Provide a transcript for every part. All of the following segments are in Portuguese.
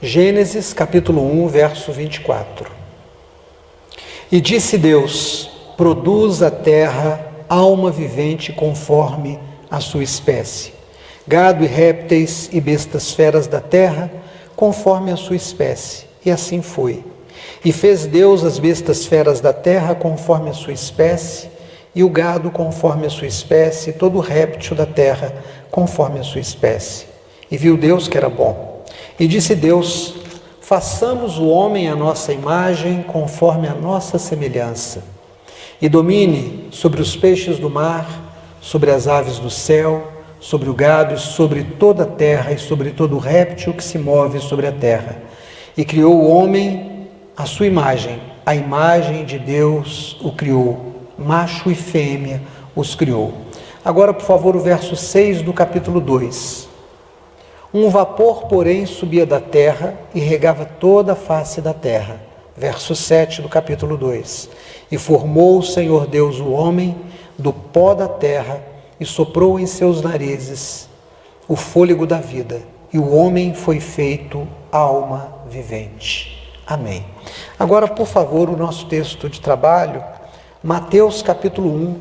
Gênesis capítulo 1, verso 24. E disse Deus: produz a terra alma vivente conforme a sua espécie, gado e répteis e bestas feras da terra conforme a sua espécie. E assim foi. E fez Deus as bestas feras da terra conforme a sua espécie, e o gado conforme a sua espécie, e todo réptil da terra conforme a sua espécie. E viu Deus que era bom. E disse Deus: façamos o homem à nossa imagem, conforme a nossa semelhança, e domine sobre os peixes do mar, sobre as aves do céu, sobre o gado, e sobre toda a terra, e sobre todo réptil que se move sobre a terra. E criou o homem à sua imagem, a imagem de Deus o criou, macho e fêmea os criou. Agora, por favor, o verso 6 do capítulo 2. Um vapor, porém, subia da terra e regava toda a face da terra. Verso 7 do capítulo 2. E formou o Senhor Deus o homem do pó da terra e soprou em seus narizes o fôlego da vida. E o homem foi feito alma vivente. Amém. Agora, por favor, o nosso texto de trabalho, Mateus capítulo 1,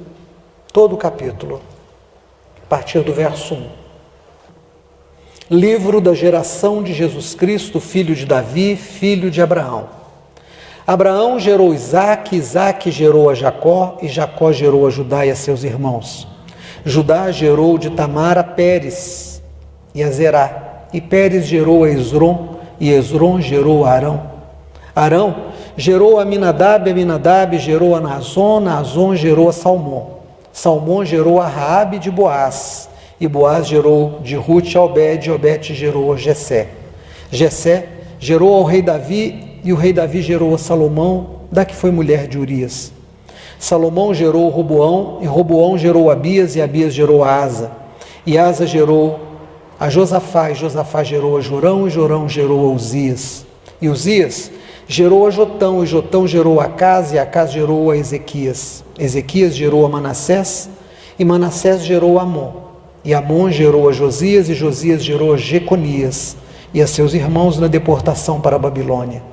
todo o capítulo, a partir do verso 1. Livro da geração de Jesus Cristo, filho de Davi, filho de Abraão. Abraão gerou Isaque, Isaque gerou a Jacó, e Jacó gerou a Judá e a seus irmãos. Judá gerou de Tamar a Pérez e a Zerá, e Pérez gerou a Esrom, e Esrom gerou a Arão. Arão gerou a Aminadab, e Aminadab gerou a Naasson, Naasson gerou a Salmão. Salmão gerou a Raabe de Boaz, e Boaz gerou de Rute a Obed, e Obed gerou a Jessé. Jessé gerou ao rei Davi, e o rei Davi gerou a Salomão, da que foi mulher de Urias. Salomão gerou Roboão, e Roboão gerou Abias, e Abias gerou a Asa. E Asa gerou a Josafá, e Josafá gerou a Jorão, e Jorão gerou a Uzias. E Uzias gerou a Jotão, e Jotão gerou a Acás, e Acás gerou a Ezequias. Ezequias gerou a Manassés, e Manassés gerou a Amon. E Amon gerou a Josias, e Josias gerou a Jeconias e a seus irmãos na deportação para a Babilônia.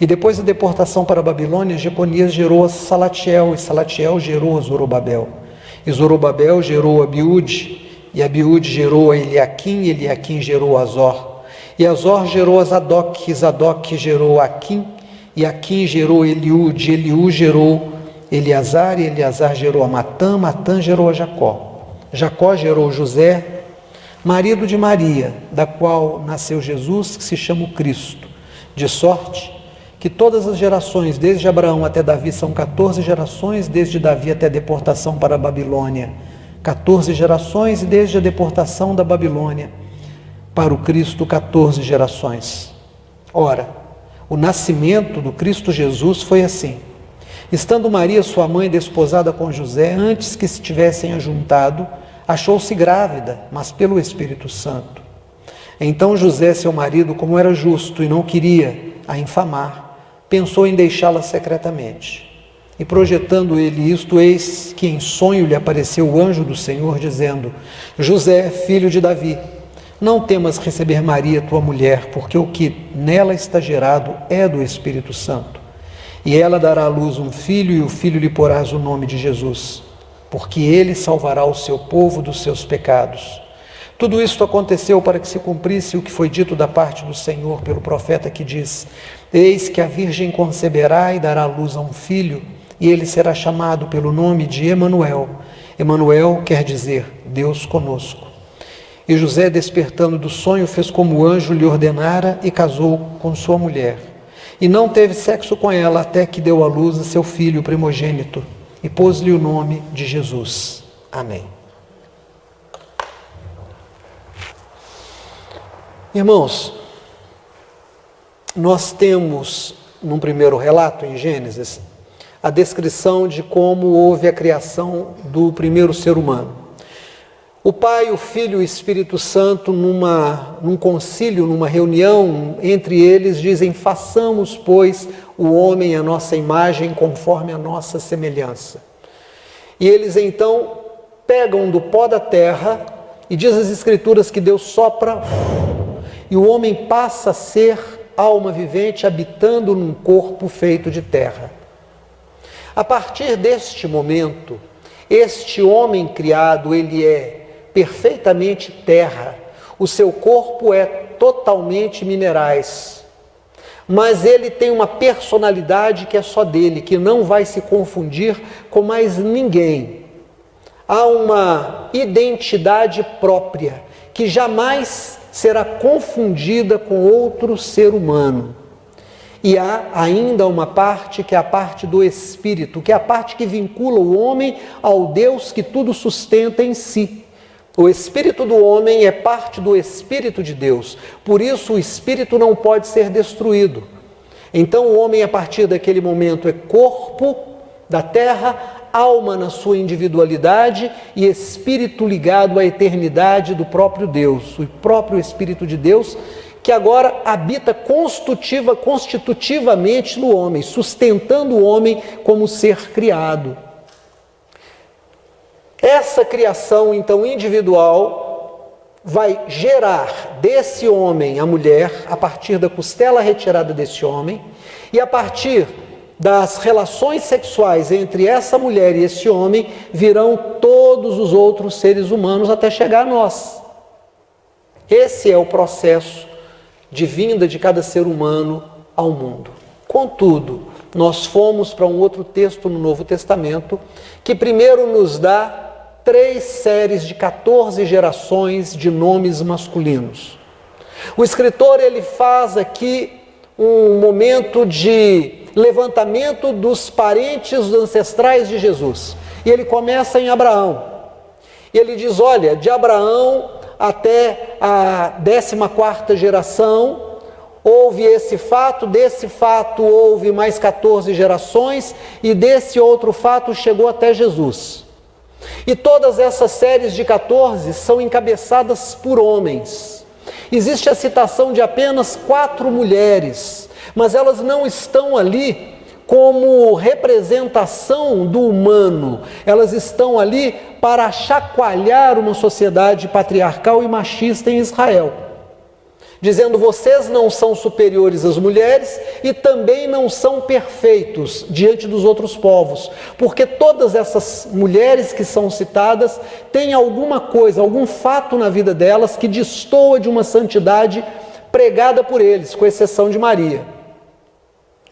E depois da deportação para a Babilônia, Jeconias gerou a Salatiel, e Salatiel gerou a Zorobabel. E Zorobabel gerou a Abiúde, e Abiúde gerou a Eliaquim, e Eliaquim gerou a Azor. E Azor gerou a Zadok, e Zadok gerou a Aquim, e Aquim gerou a Eliúde, e Eliú gerou Eleazar, e Eleazar gerou a Matã, Matã gerou a Jacó. Jacó gerou José, marido de Maria, da qual nasceu Jesus, que se chama o Cristo, de sorte que todas as gerações, desde Abraão até Davi, são 14 gerações, desde Davi até a deportação para a Babilônia, 14 gerações, e desde a deportação da Babilônia para o Cristo, 14 gerações. Ora, o nascimento do Cristo Jesus foi assim. Estando Maria, sua mãe, desposada com José, antes que se tivessem ajuntado, achou-se grávida, mas pelo Espírito Santo. Então José, seu marido, como era justo e não queria a infamar, pensou em deixá-la secretamente. E projetando ele isto, eis que em sonho lhe apareceu o anjo do Senhor, dizendo: José, filho de Davi, não temas receber Maria, tua mulher, porque o que nela está gerado é do Espírito Santo. E ela dará à luz um filho, e o filho lhe porás o nome de Jesus, porque ele salvará o seu povo dos seus pecados. Tudo isto aconteceu para que se cumprisse o que foi dito da parte do Senhor pelo profeta, que diz: eis que a virgem conceberá e dará à luz a um filho, e ele será chamado pelo nome de Emanuel. Emanuel quer dizer Deus conosco. E José, despertando do sonho, fez como o anjo lhe ordenara e casou com sua mulher. E não teve sexo com ela até que deu à luz a seu filho primogênito, e pôs-lhe o nome de Jesus. Amém. Irmãos, nós temos, num primeiro relato em Gênesis, a descrição de como houve a criação do primeiro ser humano. O Pai, o Filho e o Espírito Santo, num concílio, numa reunião entre eles, dizem: façamos, pois, o homem à nossa imagem, conforme a nossa semelhança. E eles então pegam do pó da terra, e diz as Escrituras que Deus sopra, e o homem passa a ser alma vivente habitando num corpo feito de terra. A partir deste momento, este homem criado, ele é perfeitamente terra, o seu corpo é totalmente minerais, mas ele tem uma personalidade que é só dele, que não vai se confundir com mais ninguém. Há uma identidade própria, que jamais será confundida com outro ser humano. E há ainda uma parte que é a parte do Espírito, que é a parte que vincula o homem ao Deus que tudo sustenta em si. O Espírito do homem é parte do Espírito de Deus, por isso o Espírito não pode ser destruído. Então o homem, a partir daquele momento, é corpo da terra, alma na sua individualidade e espírito ligado à eternidade do próprio Deus, o próprio Espírito de Deus, que agora habita constitutivamente no homem, sustentando o homem como ser criado. Essa criação, então, individual, vai gerar desse homem a mulher, a partir da costela retirada desse homem, e a partir das relações sexuais entre essa mulher e esse homem, virão todos os outros seres humanos até chegar a nós. Esse é o processo de vinda de cada ser humano ao mundo. Contudo, nós fomos para um outro texto no Novo Testamento, que primeiro nos dá 3 séries de 14 gerações de nomes masculinos. O escritor, ele faz aqui um momento de levantamento dos parentes ancestrais de Jesus. E ele começa em Abraão. E ele diz, olha, de Abraão até a 14ª geração, houve esse fato, desse fato houve mais 14 gerações, e desse outro fato chegou até Jesus. E todas essas séries de 14 são encabeçadas por homens. Existe a citação de apenas 4 mulheres, mas elas não estão ali como representação do humano, elas estão ali para chacoalhar uma sociedade patriarcal e machista em Israel, dizendo, vocês não são superiores às mulheres e também não são perfeitos diante dos outros povos, porque todas essas mulheres que são citadas têm alguma coisa, algum fato na vida delas que destoa de uma santidade pregada por eles, com exceção de Maria.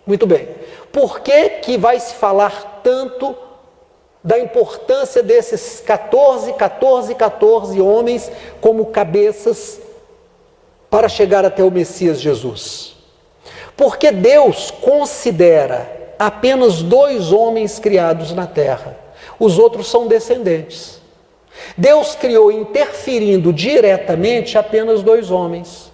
Muito bem. Por que vai se falar tanto da importância desses 14 homens como cabeças para chegar até o Messias Jesus? Porque Deus considera apenas 2 homens criados na terra. Os outros são descendentes. Deus criou, interferindo diretamente, apenas 2 homens.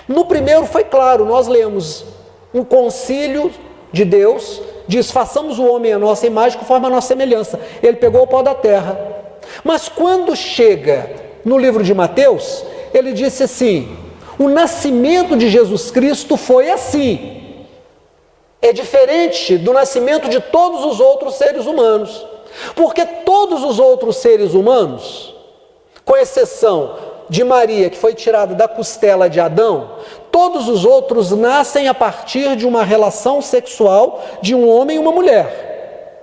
No primeiro foi claro, nós lemos um concílio de Deus, diz, façamos o homem à nossa imagem conforme a nossa semelhança. Ele pegou o pó da terra. Mas quando chega no livro de Mateus, ele disse assim, o nascimento de Jesus Cristo foi assim. É diferente do nascimento de todos os outros seres humanos. Porque todos os outros seres humanos, com exceção de Maria, que foi tirada da costela de Adão, todos os outros nascem a partir de uma relação sexual de um homem e uma mulher.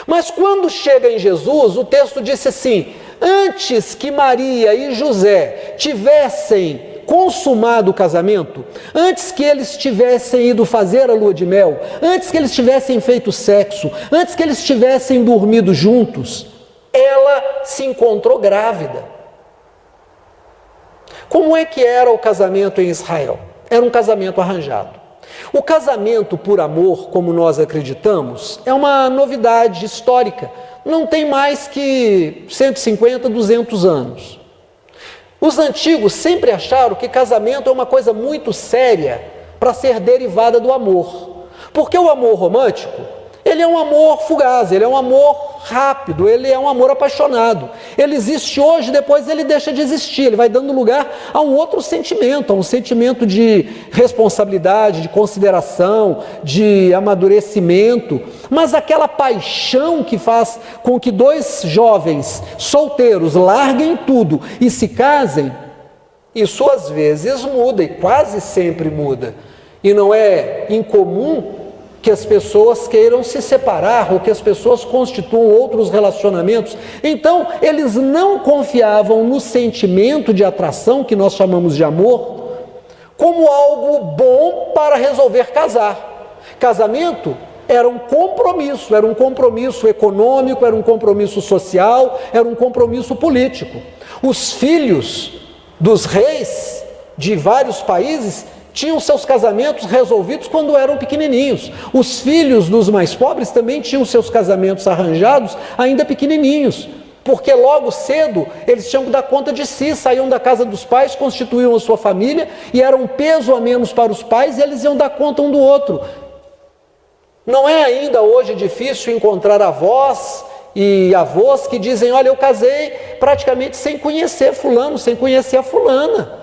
Mas quando chega em Jesus, o texto disse assim, antes que Maria e José tivessem consumado o casamento, antes que eles tivessem ido fazer a lua de mel, antes que eles tivessem feito sexo, antes que eles tivessem dormido juntos, ela se encontrou grávida. Como é que era o casamento em Israel? Era um casamento arranjado. O casamento por amor, como nós acreditamos, é uma novidade histórica. Não tem mais que 150, 200 anos. Os antigos sempre acharam que casamento é uma coisa muito séria para ser derivada do amor. Porque o amor romântico, ele é um amor fugaz, ele é um amor rápido, ele é um amor apaixonado. Ele existe hoje, depois ele deixa de existir, ele vai dando lugar a um outro sentimento, a um sentimento de responsabilidade, de consideração, de amadurecimento. Mas aquela paixão que faz com que 2 jovens solteiros larguem tudo e se casem, Isso às vezes muda, e quase sempre muda. E não é incomum que as pessoas queiram se separar ou que as pessoas constituam outros relacionamentos. Então, eles não confiavam no sentimento de atração, que nós chamamos de amor, como algo bom para resolver casar. Casamento era um compromisso econômico, era um compromisso social, era um compromisso político. Os filhos dos reis de vários países tinham seus casamentos resolvidos quando eram pequenininhos. Os filhos dos mais pobres também tinham seus casamentos arranjados ainda pequenininhos, porque logo cedo eles tinham que dar conta de si, saíam da casa dos pais, constituíam a sua família e era um peso a menos para os pais e eles iam dar conta um do outro. Não é ainda hoje difícil encontrar avós e avós que dizem: olha, eu casei praticamente sem conhecer fulano, sem conhecer a fulana.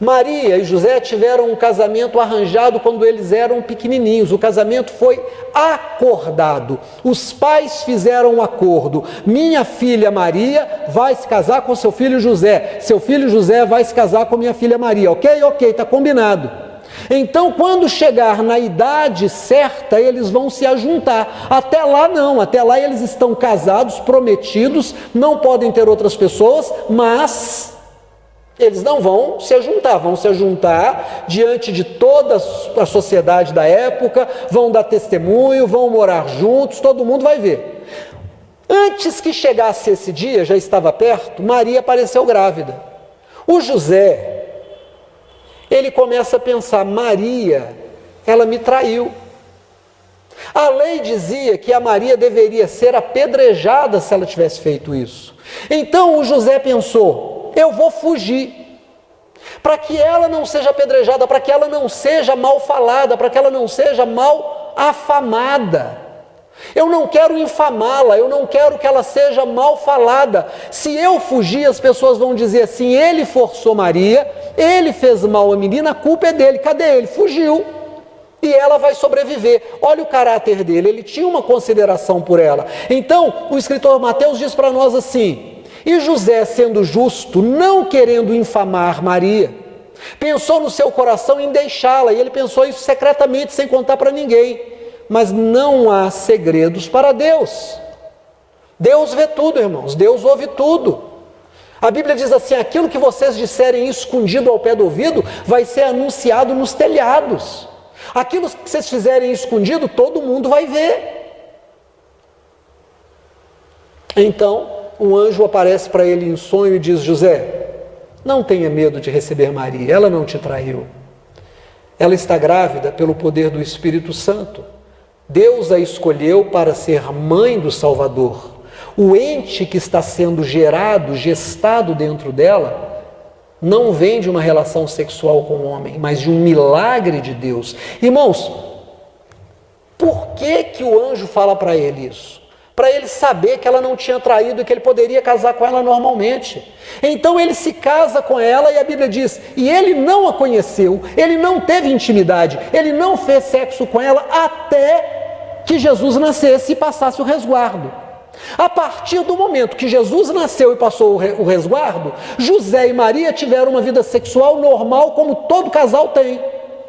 Maria e José tiveram um casamento arranjado quando eles eram pequenininhos. O casamento foi acordado. Os pais fizeram um acordo: minha filha Maria vai se casar com seu filho José, seu filho José vai se casar com minha filha Maria. Ok, está combinado. Então, quando chegar na idade certa, eles vão se ajuntar. Até lá não, até lá eles estão casados, prometidos, não podem ter outras pessoas, mas eles não vão se ajuntar, vão se ajuntar diante de toda a sociedade da época, vão dar testemunho, vão morar juntos, todo mundo vai ver. Antes que chegasse esse dia, já estava perto, Maria apareceu grávida. O José, ele começa a pensar: Maria, ela me traiu. A lei dizia que a Maria deveria ser apedrejada se ela tivesse feito isso. Então o José pensou: eu vou fugir, para que ela não seja apedrejada, para que ela não seja mal falada, para que ela não seja mal afamada. Eu não quero infamá-la, eu não quero que ela seja mal falada. Se eu fugir, as pessoas vão dizer assim: ele forçou Maria, ele fez mal à menina, a culpa é dele. Cadê ele? Fugiu. E ela vai sobreviver. Olha o caráter dele, ele tinha uma consideração por ela. Então, o escritor Mateus diz para nós assim: e José, sendo justo, não querendo infamar Maria, pensou no seu coração em deixá-la, e ele pensou isso secretamente, sem contar para ninguém. Mas não há segredos para Deus. Deus vê tudo, irmãos, Deus ouve tudo. A Bíblia diz assim: aquilo que vocês disserem escondido ao pé do ouvido vai ser anunciado nos telhados. Aquilo que vocês fizerem escondido, todo mundo vai ver. Então, um anjo aparece para ele em sonho e diz: José, não tenha medo de receber Maria, ela não te traiu. Ela está grávida pelo poder do Espírito Santo. Deus a escolheu para ser mãe do Salvador. O ente que está sendo gerado, gestado dentro dela, não vem de uma relação sexual com o homem, mas de um milagre de Deus. Irmãos, por que o anjo fala para ele isso? Para ele saber que ela não tinha traído e que ele poderia casar com ela normalmente. Então ele se casa com ela e a Bíblia diz: e ele não a conheceu, ele não teve intimidade, ele não fez sexo com ela até que Jesus nascesse e passasse o resguardo. A partir do momento que Jesus nasceu e passou o resguardo, José e Maria tiveram uma vida sexual normal, como todo casal tem,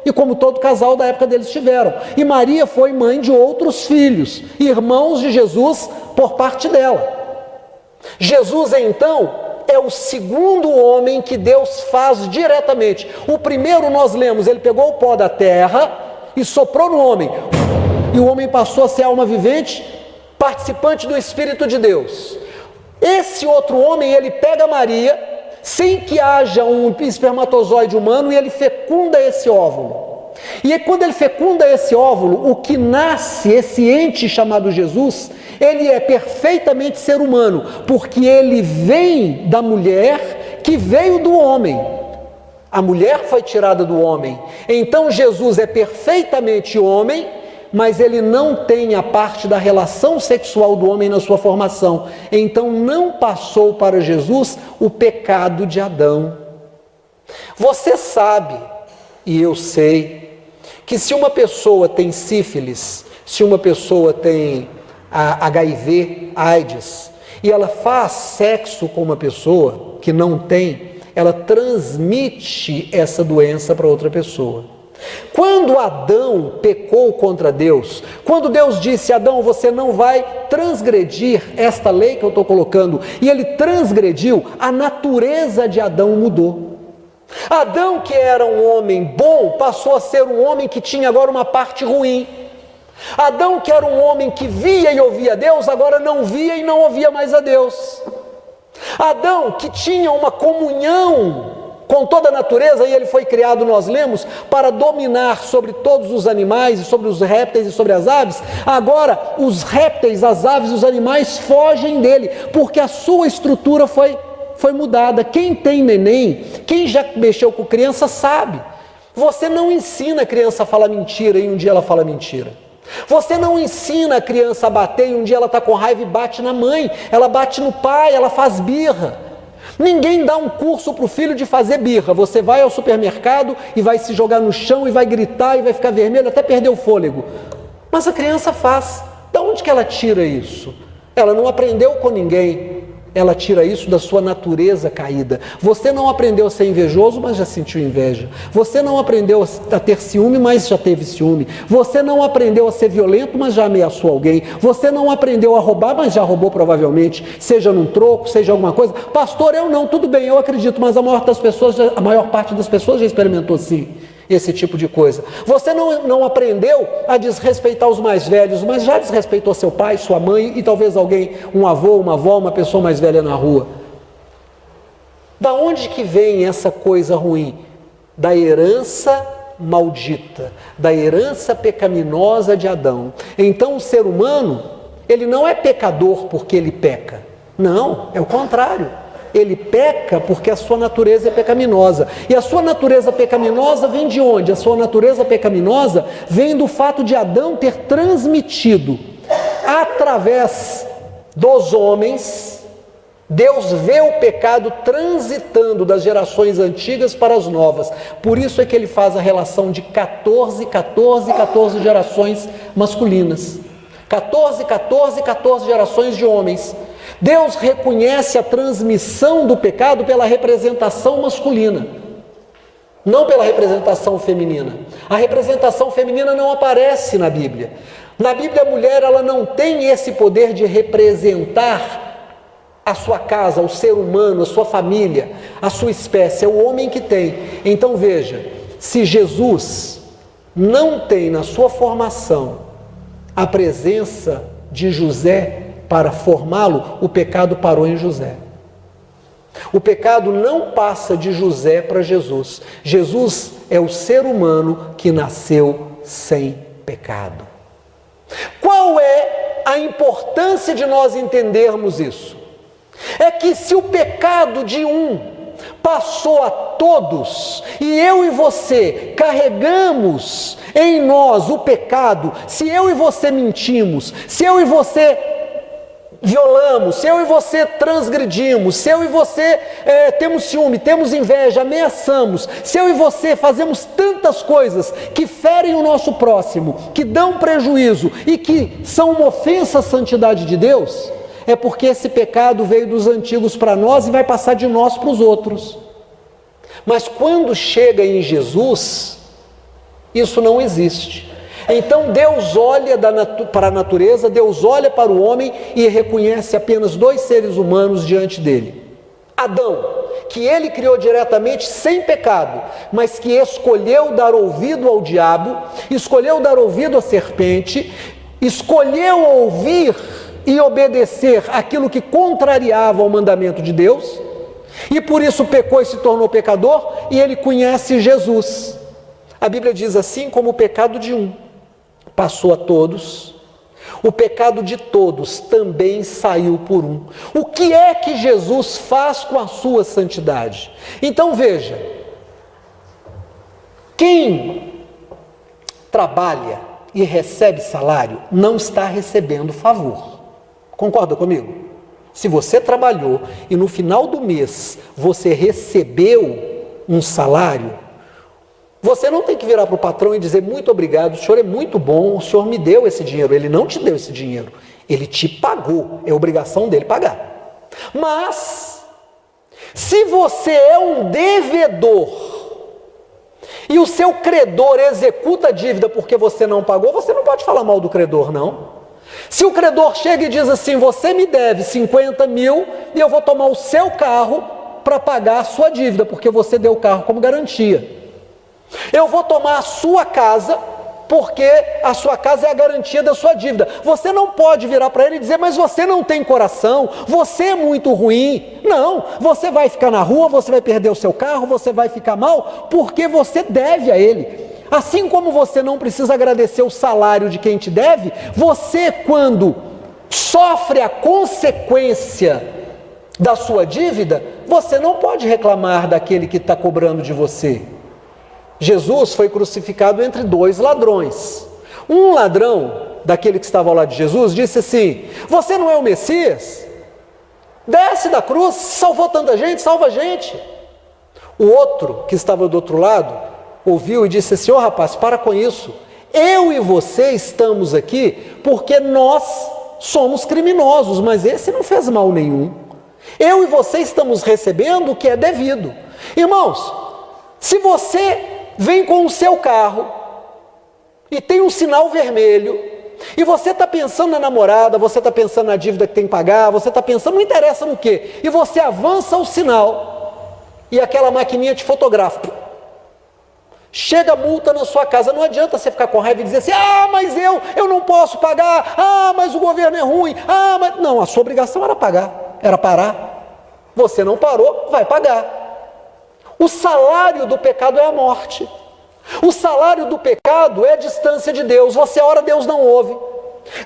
e como todo casal da época deles tiveram. E Maria foi mãe de outros filhos, irmãos de Jesus por parte dela. Jesus, então, é o segundo homem que Deus faz diretamente. O primeiro nós lemos: ele pegou o pó da terra e soprou no homem, e o homem passou a ser alma vivente, participante do Espírito de Deus. Esse outro homem, ele pega Maria, sem que haja um espermatozoide humano, e ele fecunda esse óvulo. E quando ele fecunda esse óvulo, o que nasce, esse ente chamado Jesus, ele é perfeitamente ser humano, porque ele vem da mulher que veio do homem. A mulher foi tirada do homem. Então Jesus é perfeitamente homem, mas ele não tem a parte da relação sexual do homem na sua formação. Então não passou para Jesus o pecado de Adão. Você sabe, e eu sei, que se uma pessoa tem sífilis, se uma pessoa tem HIV, AIDS, e ela faz sexo com uma pessoa que não tem, ela transmite essa doença para outra pessoa. Quando Adão pecou contra Deus, quando Deus disse: Adão, você não vai transgredir esta lei que eu estou colocando, e ele transgrediu, a natureza de Adão mudou. Adão, que era um homem bom, passou a ser um homem que tinha agora uma parte ruim. Adão, que era um homem que via e ouvia Deus, agora não via e não ouvia mais a Deus. Adão, que tinha uma comunhão com toda a natureza, e ele foi criado, nós lemos, para dominar sobre todos os animais, e sobre os répteis e sobre as aves. Agora os répteis, as aves e os animais fogem dele, porque a sua estrutura foi mudada. Quem tem neném, quem já mexeu com criança sabe. Você não ensina a criança a falar mentira e um dia ela fala mentira. Você não ensina a criança a bater e um dia ela está com raiva e bate na mãe, ela bate no pai, ela faz birra. Ninguém dá um curso para o filho de fazer birra. Você vai ao supermercado e vai se jogar no chão e vai gritar e vai ficar vermelho até perder o fôlego. Mas a criança faz. De onde que ela tira isso? Ela não aprendeu com ninguém. Ela tira isso da sua natureza caída. Você não aprendeu a ser invejoso, mas já sentiu inveja. Você não aprendeu a ter ciúme, mas já teve ciúme. Você não aprendeu a ser violento, mas já ameaçou alguém. Você não aprendeu a roubar, mas já roubou provavelmente, seja num troco, seja alguma coisa. Pastor, eu não, tudo bem, eu acredito, mas a maior parte das pessoas já experimentou sim esse tipo de coisa. Você não aprendeu a desrespeitar os mais velhos, mas já desrespeitou seu pai, sua mãe e talvez alguém, um avô, uma avó, uma pessoa mais velha na rua. Da onde que vem essa coisa ruim? Da herança maldita, da herança pecaminosa de Adão. Então o ser humano, ele não é pecador porque ele peca. Não, é o contrário. Ele peca porque a sua natureza é pecaminosa. E a sua natureza pecaminosa vem de onde? A sua natureza pecaminosa vem do fato de Adão ter transmitido através dos homens. Deus vê o pecado transitando das gerações antigas para as novas. Por isso é que ele faz a relação de 14 gerações masculinas. 14 gerações de homens. Deus reconhece a transmissão do pecado pela representação masculina, não pela representação feminina. A representação feminina não aparece na Bíblia. Na Bíblia, a mulher ela não tem esse poder de representar a sua casa, o ser humano, a sua família, a sua espécie. É o homem que tem. Então veja, se Jesus não tem na sua formação a presença de José para formá-lo, o pecado parou em José. O pecado não passa de José para Jesus. Jesus é o ser humano que nasceu sem pecado. Qual é a importância de nós entendermos isso? É que se o pecado de um passou a todos, e eu e você carregamos em nós o pecado, se eu e você mentimos, se eu e você violamos, se eu e você transgredimos, se eu e você temos ciúme, temos inveja, ameaçamos, se eu e você fazemos tantas coisas que ferem o nosso próximo, que dão prejuízo e que são uma ofensa à santidade de Deus, é porque esse pecado veio dos antigos para nós e vai passar de nós para os outros. Mas quando chega em Jesus, isso não existe. Então Deus olha para a natureza, Deus olha para o homem e reconhece apenas dois seres humanos diante dele. Adão, que ele criou diretamente sem pecado, mas que escolheu dar ouvido ao diabo, escolheu dar ouvido à serpente, escolheu ouvir e obedecer aquilo que contrariava o mandamento de Deus, e por isso pecou e se tornou pecador, e ele conhece Jesus. A Bíblia diz assim: como o pecado de um passou a todos, o pecado de todos também saiu por um. O que é que Jesus faz com a sua santidade? Então veja, quem trabalha e recebe salário não está recebendo favor. Concorda comigo? Se você trabalhou e no final do mês você recebeu um salário, você não tem que virar para o patrão e dizer: muito obrigado, o senhor é muito bom, o senhor me deu esse dinheiro. Ele não te deu esse dinheiro, ele te pagou, é obrigação dele pagar. Mas, Se você é um devedor e o seu credor executa a dívida porque você não pagou, você não pode falar mal do credor, não. Se o credor chega e diz assim: você me deve 50 mil e eu vou tomar o seu carro para pagar a sua dívida, porque você deu o carro como garantia. Eu vou tomar a sua casa, porque a sua casa é a garantia da sua dívida. Você não pode virar para ele e dizer: mas você não tem coração, você é muito ruim. Não, você vai ficar na rua, você vai perder o seu carro, você vai ficar mal, porque você deve a ele. Assim como você não precisa agradecer o salário de quem te deve, você, quando sofre a consequência da sua dívida, você não pode reclamar daquele que está cobrando de você. Jesus foi crucificado entre dois ladrões. Um ladrão, daquele que estava ao lado de Jesus, disse assim: você não é o Messias? Desce da cruz, salvou tanta gente, salva a gente. O outro, que estava do outro lado, ouviu e disse assim: ô rapaz, para com isso. Eu e você estamos aqui porque nós somos criminosos, mas esse não fez mal nenhum. Eu e você estamos recebendo o que é devido. Irmãos, se você vem com o seu carro e tem um sinal vermelho, e você está pensando na namorada, você está pensando na dívida que tem que pagar, você está pensando, não interessa no quê, e você avança o sinal, e aquela maquininha te fotografa, chega a multa na sua casa. Não adianta você ficar com raiva e dizer assim: ah, mas eu não posso pagar, ah, mas o governo é ruim, ah, mas... Não, a sua obrigação era pagar, era parar. Você não parou, vai pagar. O salário do pecado é a morte. O salário do pecado é a distância de Deus. Você ora, Deus não ouve.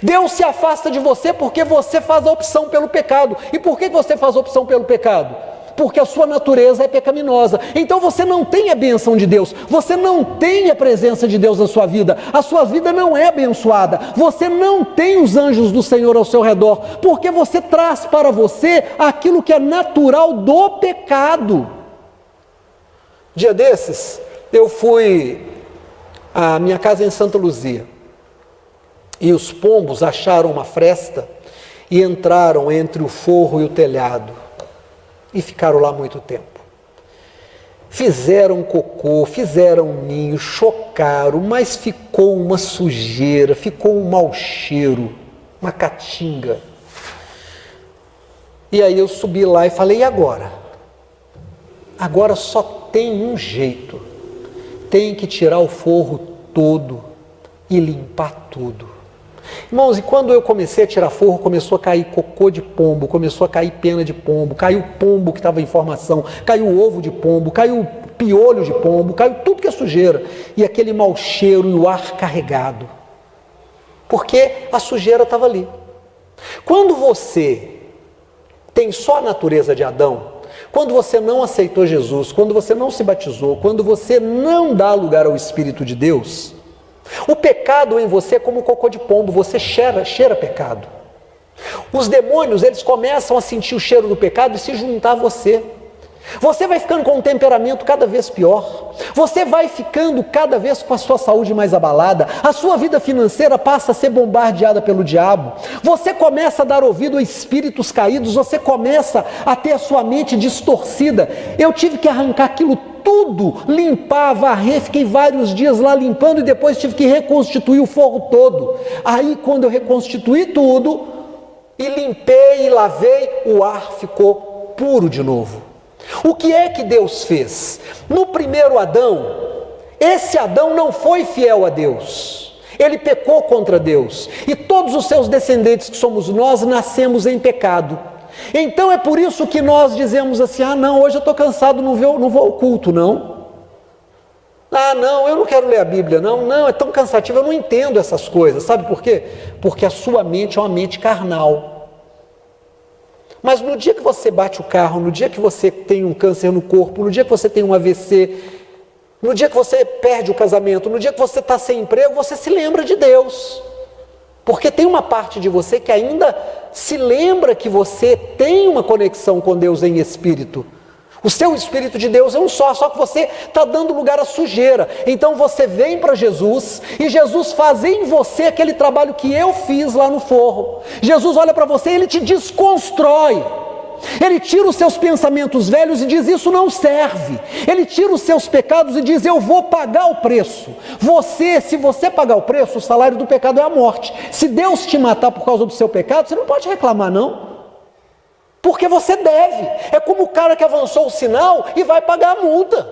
Deus se afasta de você porque você faz a opção pelo pecado. E por que você faz a opção pelo pecado? Porque a sua natureza é pecaminosa. Então você não tem a bênção de Deus, você não tem a presença de Deus na sua vida, a sua vida não é abençoada, você não tem os anjos do Senhor ao seu redor, porque você traz para você aquilo que é natural do pecado. Dia desses, eu fui à minha casa em Santa Luzia, e os pombos acharam uma fresta e entraram entre o forro e o telhado, e ficaram lá muito tempo. Fizeram cocô, fizeram ninho, chocaram, mas ficou uma sujeira, ficou um mau cheiro, uma caatinga. E aí eu subi lá e falei: e agora? Agora só tem um jeito, tem que tirar o forro todo e limpar tudo. Irmãos, e quando eu comecei a tirar forro, começou a cair cocô de pombo, começou a cair pena de pombo, caiu pombo que estava em formação, caiu ovo de pombo, caiu piolho de pombo, caiu tudo que é sujeira, e aquele mau cheiro e o ar carregado, porque a sujeira estava ali. Quando você tem só a natureza de Adão, quando você não aceitou Jesus, quando você não se batizou, quando você não dá lugar ao Espírito de Deus, o pecado em você é como cocô de pombo, você cheira pecado. Os demônios, eles começam a sentir o cheiro do pecado e se juntar a você. Você vai ficando com um temperamento cada vez pior, você vai ficando cada vez com a sua saúde mais abalada, a sua vida financeira passa a ser bombardeada pelo diabo, você começa a dar ouvido a espíritos caídos, você começa a ter a sua mente distorcida. Eu tive que arrancar aquilo tudo, limpar, varrer, fiquei vários dias lá limpando e depois tive que reconstituir o forro todo. Aí quando eu reconstituí tudo e limpei e lavei, o ar ficou puro de novo. O que é que Deus fez? No primeiro Adão, esse Adão não foi fiel a Deus, ele pecou contra Deus, e todos os seus descendentes, que somos nós, nascemos em pecado. Então é por isso que nós dizemos assim: ah não, hoje eu estou cansado, não vou ao culto não. Ah não, eu não quero ler a Bíblia não, é tão cansativo, eu não entendo essas coisas. Sabe por quê? Porque a sua mente é uma mente carnal. Mas no dia que você bate o carro, no dia que você tem um câncer no corpo, no dia que você tem um AVC, no dia que você perde o casamento, no dia que você está sem emprego, você se lembra de Deus. Porque tem uma parte de você que ainda se lembra que você tem uma conexão com Deus em espírito. O seu Espírito de Deus é um só que você está dando lugar à sujeira. Então você vem para Jesus e Jesus faz em você aquele trabalho que eu fiz lá no forro. Jesus olha para você e ele te desconstrói. Ele tira os seus pensamentos velhos e diz: isso não serve. Ele tira os seus pecados e diz: eu vou pagar o preço. Se você pagar o preço, o salário do pecado é a morte. Se Deus te matar por causa do seu pecado, você não pode reclamar, não. Porque você deve. É como o cara que avançou o sinal e vai pagar a multa.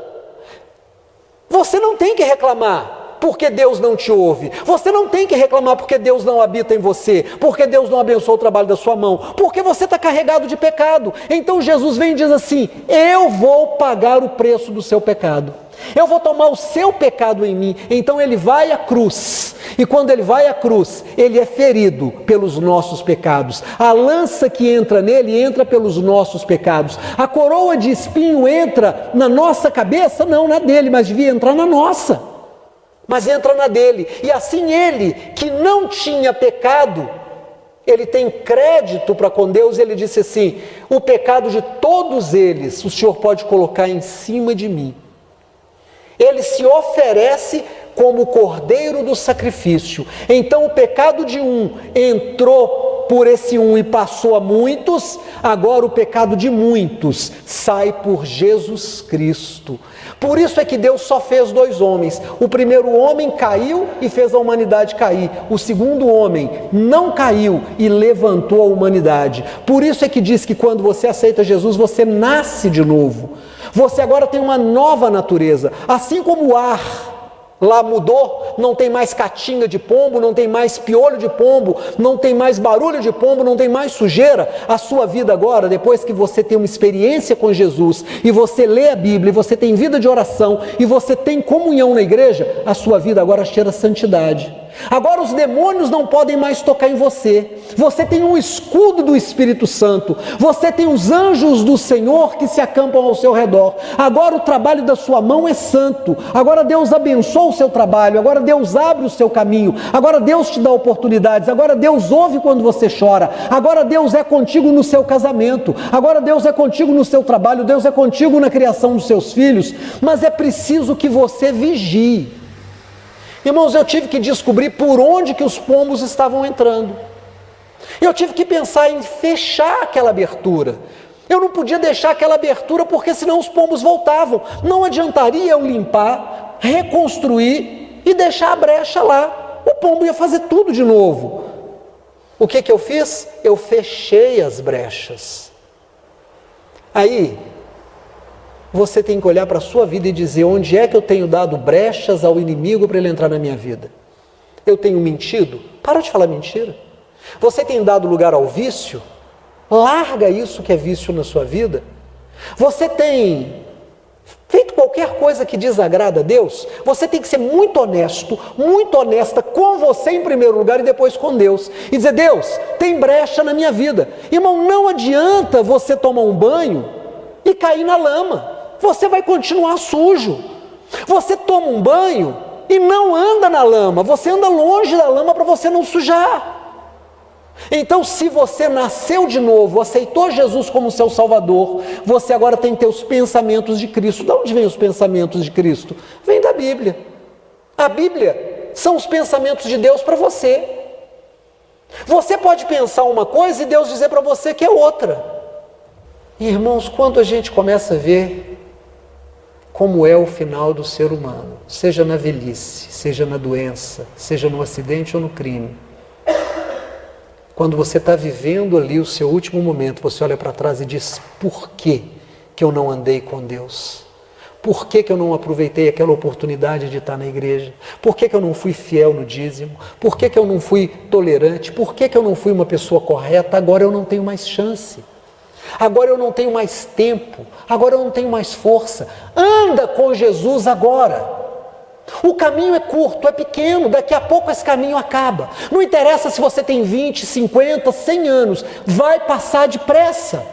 Você não tem que reclamar porque Deus não te ouve. Você não tem que reclamar porque Deus não habita em você, porque Deus não abençoou o trabalho da sua mão, porque você está carregado de pecado. Então Jesus vem e diz assim: eu vou pagar o preço do seu pecado. Eu vou tomar o seu pecado em mim. Então ele vai à cruz, e quando ele vai à cruz, ele é ferido pelos nossos pecados. A lança que entra nele, entra pelos nossos pecados. A coroa de espinho entra na nossa cabeça, não na dele, mas devia entrar na nossa. Mas entra na dele, e assim ele, que não tinha pecado, ele tem crédito para com Deus. Ele disse assim: o pecado de todos eles, o Senhor pode colocar em cima de mim. Ele se oferece como cordeiro do sacrifício. Então o pecado de um entrou por esse um e passou a muitos, agora o pecado de muitos sai por Jesus Cristo. Por isso é que Deus só fez 2 homens. O primeiro homem caiu e fez a humanidade cair. O segundo homem não caiu e levantou a humanidade. Por isso é que diz que quando você aceita Jesus, você nasce de novo. Você agora tem uma nova natureza. Assim como o ar lá mudou, não tem mais catinga de pombo, não tem mais piolho de pombo, não tem mais barulho de pombo, não tem mais sujeira. A sua vida agora, depois que você tem uma experiência com Jesus, e você lê a Bíblia, e você tem vida de oração, e você tem comunhão na igreja, a sua vida agora cheira santidade. Agora os demônios não podem mais tocar em você. Você tem um escudo do Espírito Santo. Você tem os anjos do Senhor que se acampam ao seu redor. Agora o trabalho da sua mão é santo. Agora Deus abençoa o seu trabalho. Agora Deus abre o seu caminho. Agora Deus te dá oportunidades. Agora Deus ouve quando você chora. Agora Deus é contigo no seu casamento. Agora Deus é contigo no seu trabalho. Deus é contigo na criação dos seus filhos. Mas é preciso que você vigie. Irmãos, eu tive que descobrir por onde que os pombos estavam entrando. Eu tive que pensar em fechar aquela abertura. Eu não podia deixar aquela abertura, porque senão os pombos voltavam. Não adiantaria eu limpar, reconstruir e deixar a brecha lá. O pombo ia fazer tudo de novo. O que eu fiz? Eu fechei as brechas. Aí você tem que olhar para a sua vida e dizer: onde é que eu tenho dado brechas ao inimigo para ele entrar na minha vida? Eu tenho mentido? Para de falar mentira. Você tem dado lugar ao vício? Larga isso que é vício na sua vida. Você tem feito qualquer coisa que desagrada a Deus? Você tem que ser muito honesto, muito honesta com você em primeiro lugar e depois com Deus. E dizer: Deus, tem brecha na minha vida. Irmão, não adianta você tomar um banho e cair na lama. Você vai continuar sujo. Você toma um banho e não anda na lama, você anda longe da lama para você não sujar. Então, se você nasceu de novo, aceitou Jesus como seu Salvador, você agora tem que ter os pensamentos de Cristo. De onde vêm os pensamentos de Cristo? Vem da Bíblia. A Bíblia são os pensamentos de Deus para você. Você pode pensar uma coisa e Deus dizer para você que é outra. Irmãos, quando a gente começa a ver como é o final do ser humano, seja na velhice, seja na doença, seja no acidente ou no crime, quando você está vivendo ali o seu último momento, você olha para trás e diz: por que eu não andei com Deus? Por que eu não aproveitei aquela oportunidade de estar na igreja? Por que eu não fui fiel no dízimo? Por que eu não fui tolerante? Por que eu não fui uma pessoa correta? Agora eu não tenho mais chance. Agora eu não tenho mais tempo, agora eu não tenho mais força. Anda com Jesus agora. O caminho é curto, é pequeno, daqui a pouco esse caminho acaba. Não interessa se você tem 20, 50, 100 anos, vai passar depressa.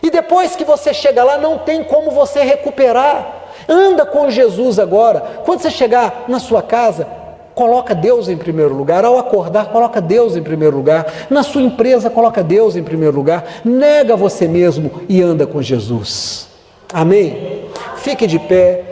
E depois que você chega lá, não tem como você recuperar. Anda com Jesus agora. Quando você chegar na sua casa, coloca Deus em primeiro lugar. Ao acordar, coloca Deus em primeiro lugar. Na sua empresa, coloca Deus em primeiro lugar. Nega você mesmo e anda com Jesus. Amém? Fique de pé.